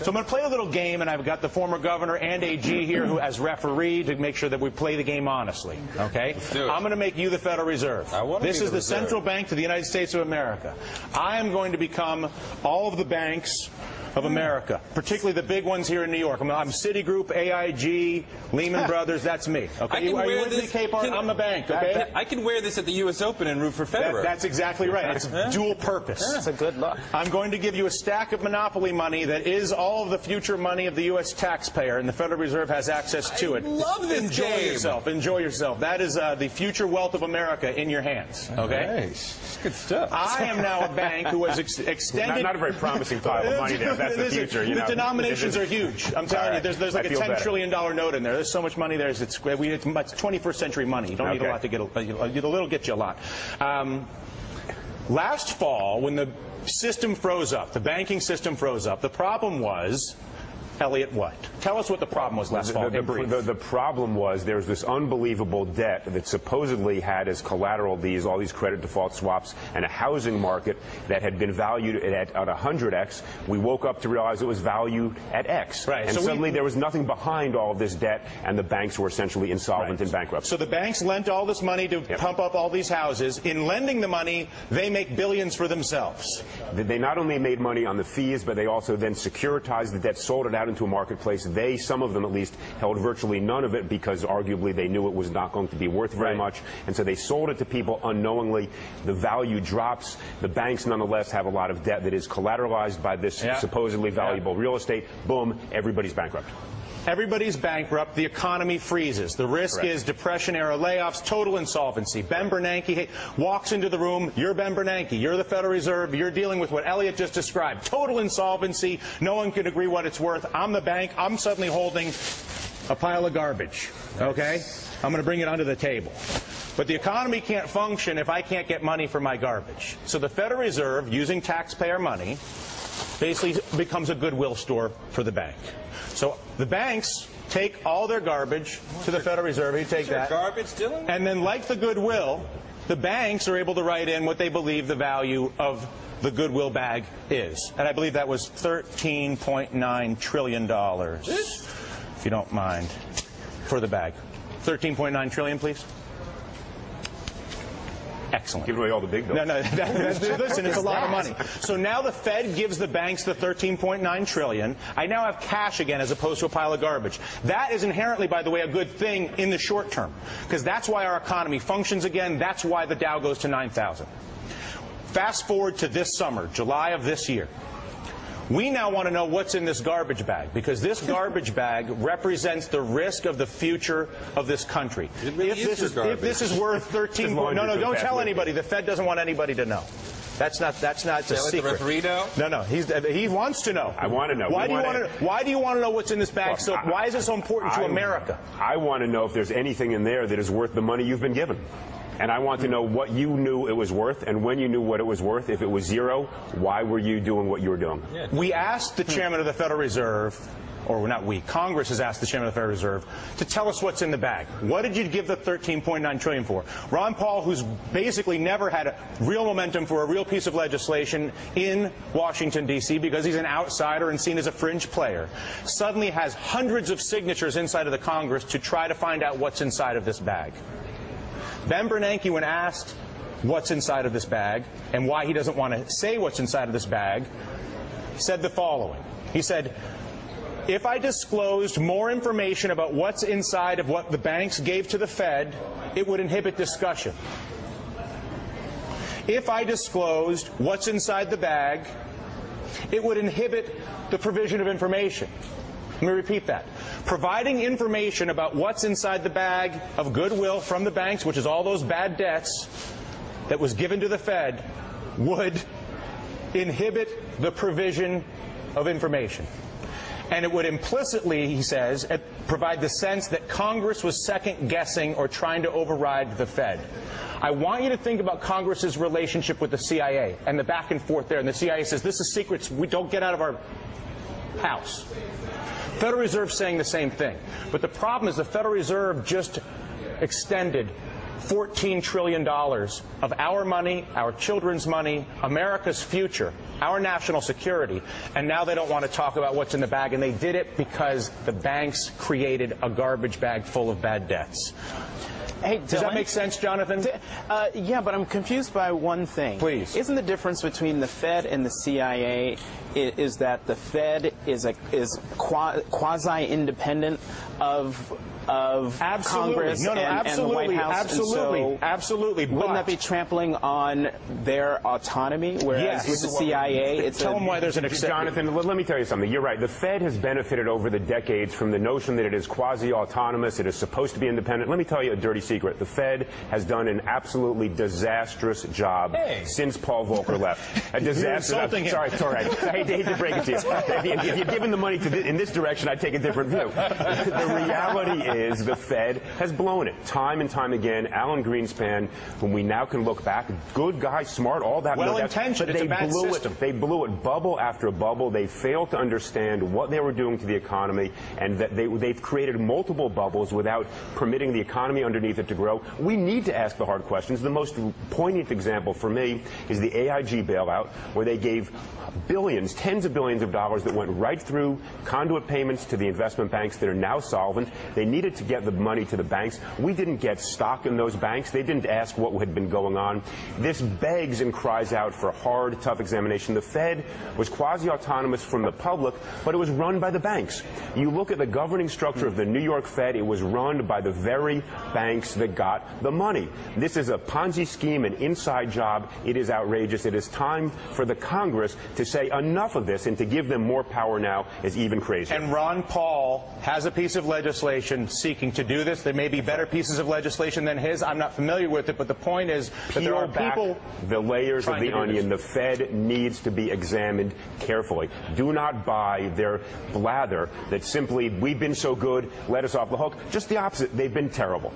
So I'm going to play a little game, and I've got the former governor and AG here who as referee to make sure that we play the game honestly. Okay? I'm going to make you the Federal Reserve. This is the central bank to the United States of America. I am going to become all of the banks of America, particularly the big ones here in New York. I'm Citigroup, AIG, Lehman Brothers. That's me. Okay, are you with me, Capehart? I'm the bank. Okay, I can wear this at the U.S. Open and root for Federer. That's exactly right. It's dual purpose. That's a good look. I'm going to give you a stack of monopoly money that is all of the future money of the U.S. taxpayer, and the Federal Reserve has access to it. I love this Enjoy game. yourself. Enjoy yourself. That is the future wealth of America in your hands. Okay. Nice. Good stuff. I am now a bank who has extended. Not a very promising pile of money there. That's the future. You know. The denominations are huge. I'm telling you, there's like a $10 trillion note in there. There's so much money there. It's 21st century money. You don't need a lot to get a little get you a lot. Last fall, when the system froze up, the banking system froze up, the problem was, Elliot, what? Tell us what the problem was last fall. The problem was there's this unbelievable debt that supposedly had as collateral all these credit default swaps and a housing market that had been valued at 100x. We woke up to realize it was valued at X. Right. And so suddenly there was nothing behind all of this debt, and the banks were essentially insolvent and bankrupt. So the banks lent all this money to pump up all these houses. In lending the money, they make billions for themselves. They not only made money on the fees, but they also then securitized the debt, sold it out into a marketplace. They, some of them at least, held virtually none of it because arguably they knew it was not going to be worth very much. And so they sold it to people unknowingly. The value drops. The banks nonetheless have a lot of debt that is collateralized by this supposedly valuable real estate. Boom, everybody's bankrupt. Everybody's bankrupt. The economy freezes. The risk is Depression-era layoffs, total insolvency. Ben Bernanke walks into the room. You're Ben Bernanke. You're the Federal Reserve. You're dealing with what Elliot just described. Total insolvency. No one can agree what it's worth. I'm the bank. I'm suddenly holding a pile of garbage. Okay? I'm going to bring it under the table. But the economy can't function if I can't get money for my garbage. So the Federal Reserve, using taxpayer money, basically becomes a goodwill store for the bank. So the banks take all their garbage to the Federal Reserve. You take that. Garbage, Dylan? And then, like the goodwill, the banks are able to write in what they believe the value of the goodwill bag is. And I believe that was $13.9 trillion, if you don't mind, for the bag. 13.9 trillion, please. Excellent. Give away all the big bills. No, listen, it's a lot of money. So now the Fed gives the banks the $13.9 trillion. I now have cash again as opposed to a pile of garbage. That is inherently, by the way, a good thing in the short term, because that's why our economy functions again. That's why the Dow goes to 9,000. Fast forward to this summer, July of this year. We now want to know what's in this garbage bag, because this garbage bag represents the risk of the future of this country. If this is worth 13, no, don't tell anybody. The Fed doesn't want anybody to know. That's not a secret. The referee know? No, he wants to know. I want to know. Why do you want to know what's in this bag? So why is it so important to America? I want to know if there's anything in there that is worth the money you've been given. And I want to know what you knew it was worth, and when you knew what it was worth. If it was zero, why were you doing what you were doing? We asked the chairman of the Federal Reserve, or not we, Congress has asked the chairman of the Federal Reserve to tell us what's in the bag. What did you give the $13.9 trillion for? Ron Paul, who's basically never had a real momentum for a real piece of legislation in Washington, D.C., because he's an outsider and seen as a fringe player, suddenly has hundreds of signatures inside of the Congress to try to find out what's inside of this bag. Ben Bernanke, when asked what's inside of this bag and why he doesn't want to say what's inside of this bag, said the following. He said, if I disclosed more information about what's inside of what the banks gave to the Fed, it would inhibit discussion. If I disclosed what's inside the bag, it would inhibit the provision of information. Let me repeat that. Providing information about what's inside the bag of goodwill from the banks, which is all those bad debts that was given to the Fed, would inhibit the provision of information. And it would implicitly, he says, provide the sense that Congress was second-guessing or trying to override the Fed. I want you to think about Congress's relationship with the CIA and the back and forth there. And the CIA says, this is secrets we don't get out of our house. Federal Reserve saying the same thing. But the problem is the Federal Reserve just extended $14 trillion of our money, our children's money, America's future, our national security, and now they don't want to talk about what's in the bag, and they did it because the banks created a garbage bag full of bad debts. Hey, Does that make sense, Jonathan? Yeah, but I'm confused by one thing. Please. Isn't the difference between the Fed and the CIA is that the Fed is quasi-independent of Congress and the White House? Absolutely. Wouldn't that be trampling on their autonomy? Whereas with the CIA, it's tell them why there's an exception. Jonathan, let me tell you something. You're right. The Fed has benefited over the decades from the notion that it is quasi-autonomous. It is supposed to be independent. Let me tell you a dirty secret. The Fed has done an absolutely disastrous job since Paul Volcker left. A disaster. Sorry, it's all right. I hate to break it to you. If you're giving the money to in this direction, I'd take a different view. The reality is the Fed has blown it time and time again. Alan Greenspan, whom we now can look back, good guy, smart, all that. Well-intentioned. It's a bad system. They blew it bubble after bubble. They failed to understand what they were doing to the economy, and that they've created multiple bubbles without permitting the economy underneath it to grow. We need to ask the hard questions. The most poignant example for me is the AIG bailout, where they gave billions, tens of billions of dollars that went right through conduit payments to the investment banks that are now solvent. They needed to get the money to the banks. We didn't get stock in those banks. They didn't ask what had been going on. This begs and cries out for a hard, tough examination. The Fed was quasi-autonomous from the public, but it was run by the banks. You look at the governing structure of the New York Fed, it was run by the very banks that got the money. This is a Ponzi scheme, an inside job. It is outrageous. It is time for the Congress to say enough of this, and to give them more power now is even crazier. And Ron Paul has a piece of legislation seeking to do this. There may be better pieces of legislation than his. I'm not familiar with it, but the point is that there are people the layers of the onion. The Fed needs to be examined carefully. Do not buy their blather that simply, we've been so good, let us off the hook. Just the opposite. They've been terrible.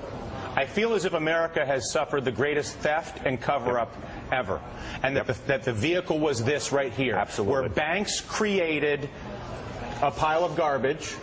I feel as if America has suffered the greatest theft and cover-up ever, and that the vehicle was this right here. Absolutely. Where banks created a pile of garbage,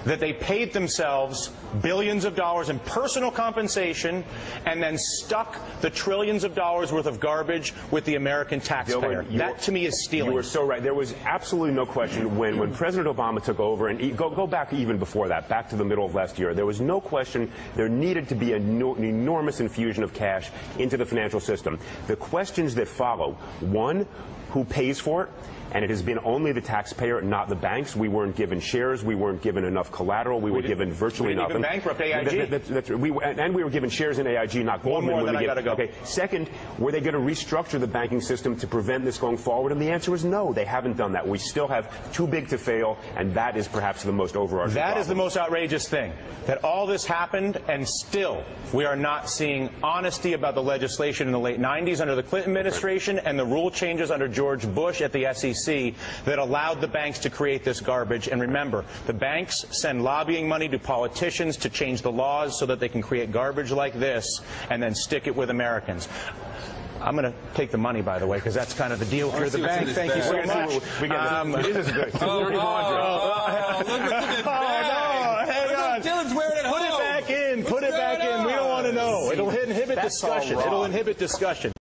that they paid themselves billions of dollars in personal compensation, and then stuck the trillions of dollars worth of garbage with the American taxpayer. That, to me, is stealing. You were so right. There was absolutely no question when President Obama took over, and go back even before that, back to the middle of last year, there was no question there needed to be an enormous infusion of cash into the financial system. The questions that follow, one, who pays for it? And it has been only the taxpayer, not the banks. We weren't given shares. We weren't given enough collateral. We were given virtually nothing. We didn't even bankrupt AIG. And we were given shares in AIG, not Goldman. One more, then I gotta go. Okay. Second, were they going to restructure the banking system to prevent this going forward? And the answer is no. They haven't done that. We still have too big to fail, and that is perhaps the most overarching problem. That is the most outrageous thing, that all this happened, and still we are not seeing honesty about the legislation in the late 90s under the Clinton administration and the rule changes under George Bush at the SEC that allowed the banks to create this garbage. And remember, the banks send lobbying money to politicians to change the laws so that they can create garbage like this and then stick it with Americans. I'm going to take the money, by the way, because that's kind of the deal if you're the bank. Thank you so much. This is good. Look at hang on. Dylan's wearing it home. Put it back in. Put it back in. We don't want to know. It'll inhibit discussion. It'll inhibit discussion.